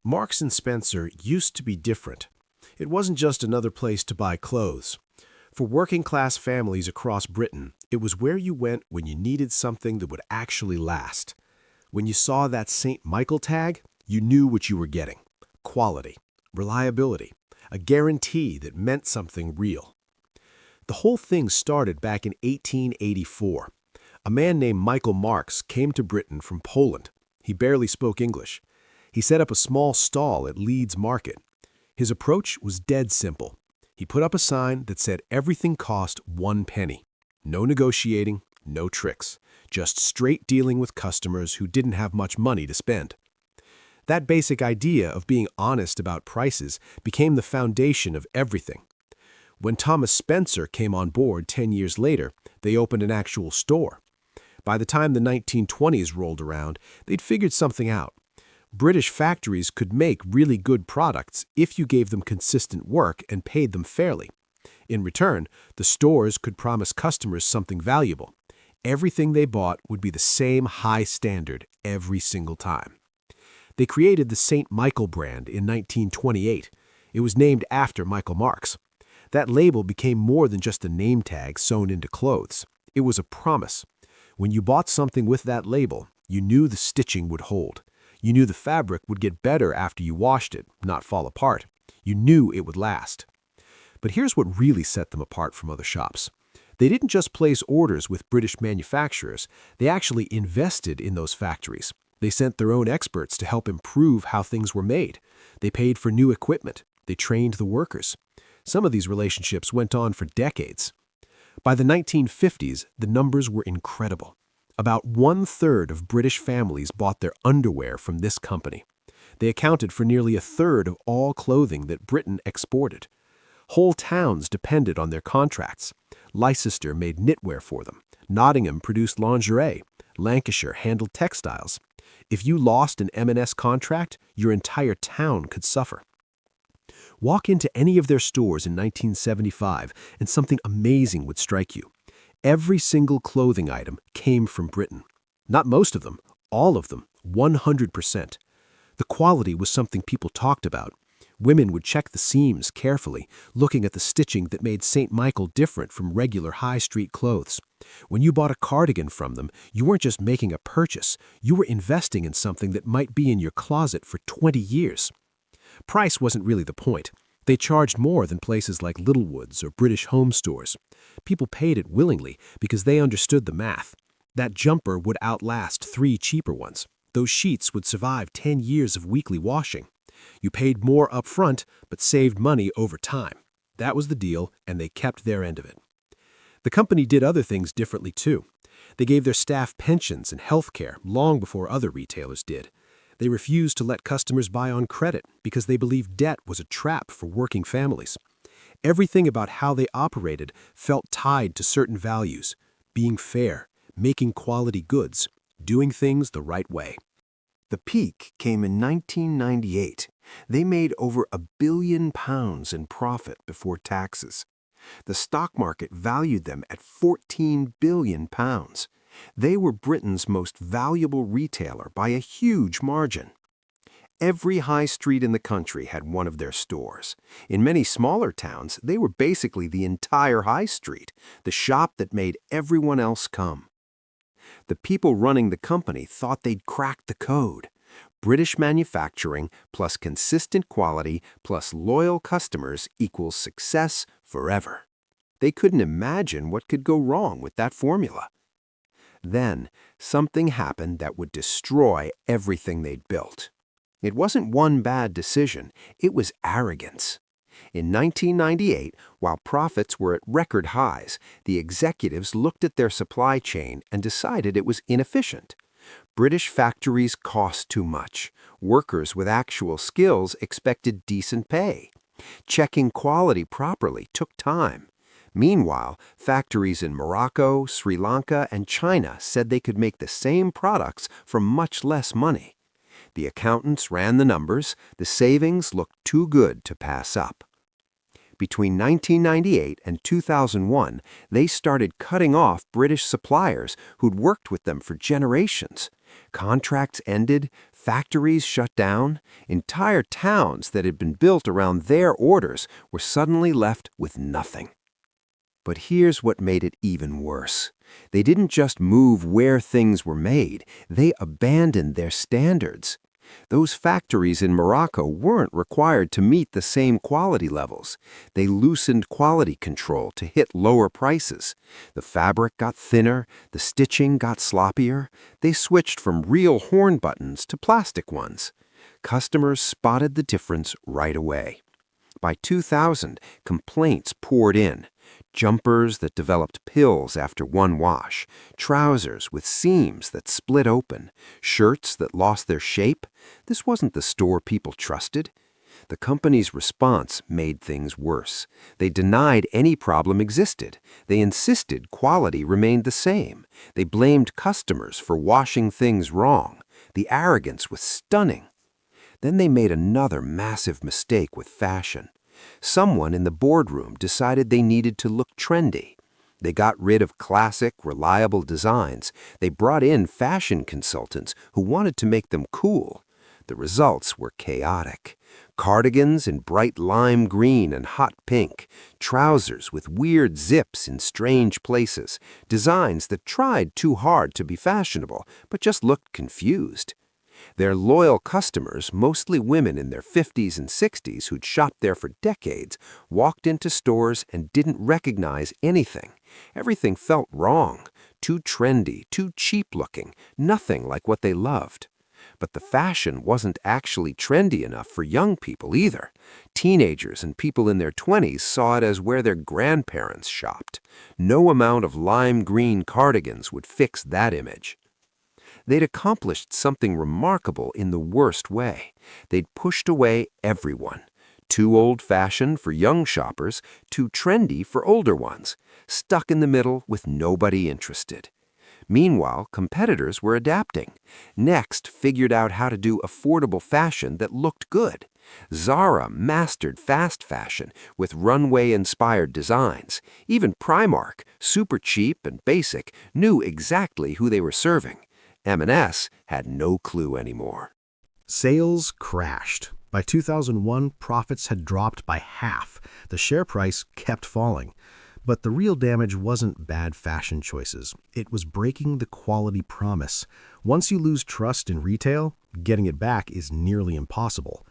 Marks and Spencer used to be different. It wasn't just another place to buy clothes. For working-class families across Britain, it was where you went when you needed something that would actually last. When you saw that St. Michael tag, you knew what you were getting. Quality, reliability, a guarantee that meant something real. The whole thing started back in 1884. A man named Michael Marks came to Britain from Poland. He barely spoke English. He set up a small stall at Leeds Market. His approach was dead simple. He put up a sign that said everything cost 1 penny. No negotiating, no tricks, just straight dealing with customers who didn't have much money to spend. That basic idea of being honest about prices became the foundation of everything. When Thomas Spencer came on board 10 years later, they opened an actual store. By the time the 1920s rolled around, they'd figured something out. British factories could make really good products if you gave them consistent work and paid them fairly. In return, the stores could promise customers something valuable. Everything they bought would be the same high standard every single time. They created the St. Michael brand in 1928. It was named after Michael Marks. That label became more than just a name tag sewn into clothes. It was a promise. When you bought something with that label, you knew the stitching would hold. You knew the fabric would get better after you washed it, not fall apart. You knew it would last. But here's what really set them apart from other shops. They didn't just place orders with British manufacturers, they actually invested in those factories. They sent their own experts to help improve how things were made. They paid for new equipment. They trained the workers. Some of these relationships went on for decades. By the 1950s, the numbers were incredible. About 1/3 of British families bought their underwear from this company. They accounted for nearly 1/3 of all clothing that Britain exported. Whole towns depended on their contracts. Leicester made knitwear for them. Nottingham produced lingerie. Lancashire handled textiles. If you lost an M&S contract, your entire town could suffer. Walk into any of their stores in 1975 and something amazing would strike you. Every single clothing item came from Britain. Not most of them, all of them, 100%. The quality was something people talked about. Women would check the seams carefully, looking at the stitching that made St. Michael different from regular high street clothes. When you bought a cardigan from them, you weren't just making a purchase, you were investing in something that might be in your closet for 20 years. Price wasn't really the point. They charged more than places like Littlewoods or British Home Stores. People paid it willingly because they understood the math. That jumper would outlast 3 cheaper ones. Those sheets would survive 10 years of weekly washing. You paid more up front, but saved money over time. That was the deal, and they kept their end of it. The company did other things differently too. They gave their staff pensions and health care long before other retailers did. They refused to let customers buy on credit because they believed debt was a trap for working families. Everything about how they operated felt tied to certain values: being fair, making quality goods, doing things the right way. The peak came in 1998. They made over £1 billion in profit before taxes. The stock market valued them at £14 billion. They were Britain's most valuable retailer by a huge margin. Every high street in the country had one of their stores. In many smaller towns, they were basically the entire high street, the shop that made everyone else come. The people running the company thought they'd cracked the code. British manufacturing plus consistent quality plus loyal customers equals success forever. They couldn't imagine what could go wrong with that formula. Then, something happened that would destroy everything they'd built. It wasn't one bad decision, it was arrogance. In 1998, while profits were at record highs, the executives looked at their supply chain and decided it was inefficient. British factories cost too much. Workers with actual skills expected decent pay. Checking quality properly took time. Meanwhile, factories in Morocco, Sri Lanka, and China said they could make the same products for much less money. The accountants ran the numbers. The savings looked too good to pass up. Between 1998 and 2001, they started cutting off British suppliers who'd worked with them for generations. Contracts ended, factories shut down, entire towns that had been built around their orders were suddenly left with nothing. But here's what made it even worse. They didn't just move where things were made, they abandoned their standards. Those factories in Morocco weren't required to meet the same quality levels. They loosened quality control to hit lower prices. The fabric got thinner, the stitching got sloppier. They switched from real horn buttons to plastic ones. Customers spotted the difference right away. By 2000, complaints poured in. Jumpers that developed pills after one wash, trousers with seams that split open, shirts that lost their shape. This wasn't the store people trusted. The company's response made things worse. They denied any problem existed. They insisted quality remained the same. They blamed customers for washing things wrong. The arrogance was stunning. Then they made another massive mistake with fashion. Someone in the boardroom decided they needed to look trendy. They got rid of classic, reliable designs. They brought in fashion consultants who wanted to make them cool. The results were chaotic. Cardigans in bright lime green and hot pink, trousers with weird zips in strange places, designs that tried too hard to be fashionable but just looked confused. Their loyal customers, mostly women in their 50s and 60s who'd shopped there for decades, walked into stores and didn't recognize anything. Everything felt wrong, too trendy, too cheap-looking, nothing like what they loved. But the fashion wasn't actually trendy enough for young people either. Teenagers and people in their 20s saw it as where their grandparents shopped. No amount of lime green cardigans would fix that image. They'd accomplished something remarkable in the worst way. They'd pushed away everyone. Too old-fashioned for young shoppers, too trendy for older ones, stuck in the middle with nobody interested. Meanwhile, competitors were adapting. Next figured out how to do affordable fashion that looked good. Zara mastered fast fashion with runway-inspired designs. Even Primark, super cheap and basic, knew exactly who they were serving. M&S had no clue anymore. Sales crashed. By 2001, profits had dropped by half. The share price kept falling. But the real damage wasn't bad fashion choices. It was breaking the quality promise. Once you lose trust in retail, getting it back is nearly impossible.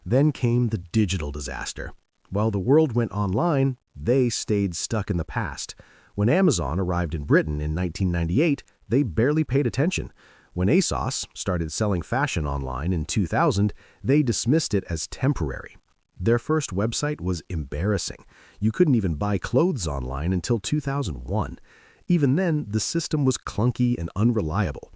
Then came the digital disaster. While the world went online, they stayed stuck in the past. When Amazon arrived in Britain in 1998, they barely paid attention. When ASOS started selling fashion online in 2000, they dismissed it as temporary. Their first website was embarrassing. You couldn't even buy clothes online until 2001. Even then, the system was clunky and unreliable.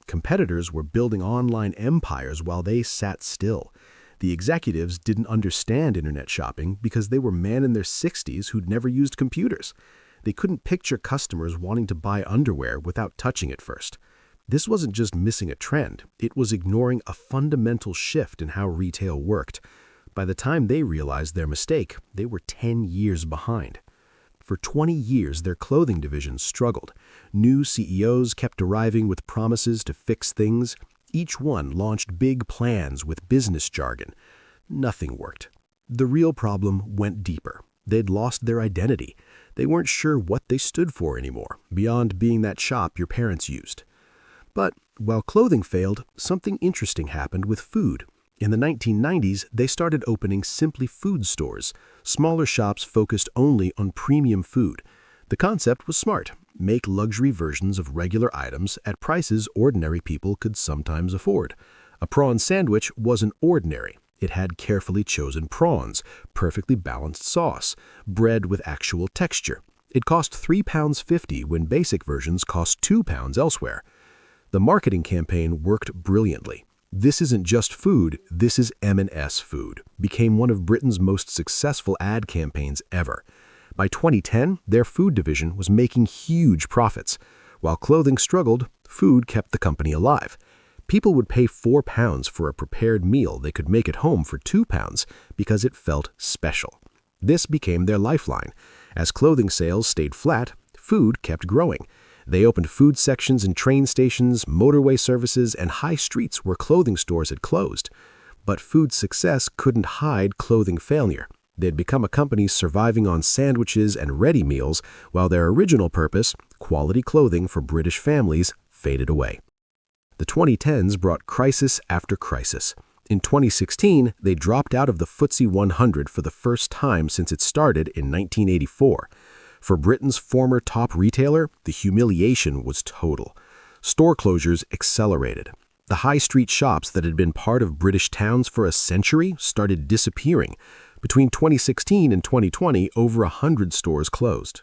Competitors were building online empires while they sat still. The executives didn't understand internet shopping because they were men in their 60s who'd never used computers. They couldn't picture customers wanting to buy underwear without touching it first. This wasn't just missing a trend, it was ignoring a fundamental shift in how retail worked. By the time they realized their mistake, they were 10 years behind. For 20 years, their clothing division struggled. New CEOs kept arriving with promises to fix things. Each one launched big plans with business jargon. Nothing worked. The real problem went deeper. They'd lost their identity. They weren't sure what they stood for anymore, beyond being that shop your parents used. But while clothing failed, something interesting happened with food. In the 1990s, they started opening simply food stores, smaller shops focused only on premium food. The concept was smart. Make luxury versions of regular items at prices ordinary people could sometimes afford. A prawn sandwich wasn't ordinary. It had carefully chosen prawns, perfectly balanced sauce, bread with actual texture. It cost £3.50 when basic versions cost £2 elsewhere. The marketing campaign worked brilliantly. "This isn't just food, this is M&S food," became one of Britain's most successful ad campaigns ever. By 2010, their food division was making huge profits. While clothing struggled, food kept the company alive. People would pay £4 for a prepared meal they could make at home for £2 because it felt special. This became their lifeline. As clothing sales stayed flat, food kept growing. They opened food sections in train stations, motorway services, and high streets where clothing stores had closed. But food success couldn't hide clothing failure. They'd become a company surviving on sandwiches and ready meals, while their original purpose, quality clothing for British families, faded away. The 2010s brought crisis after crisis. In 2016, they dropped out of the FTSE 100 for the first time since it started in 1984. For Britain's former top retailer, the humiliation was total. Store closures accelerated. The high street shops that had been part of British towns for a century started disappearing. Between 2016 and 2020, over 100 stores closed.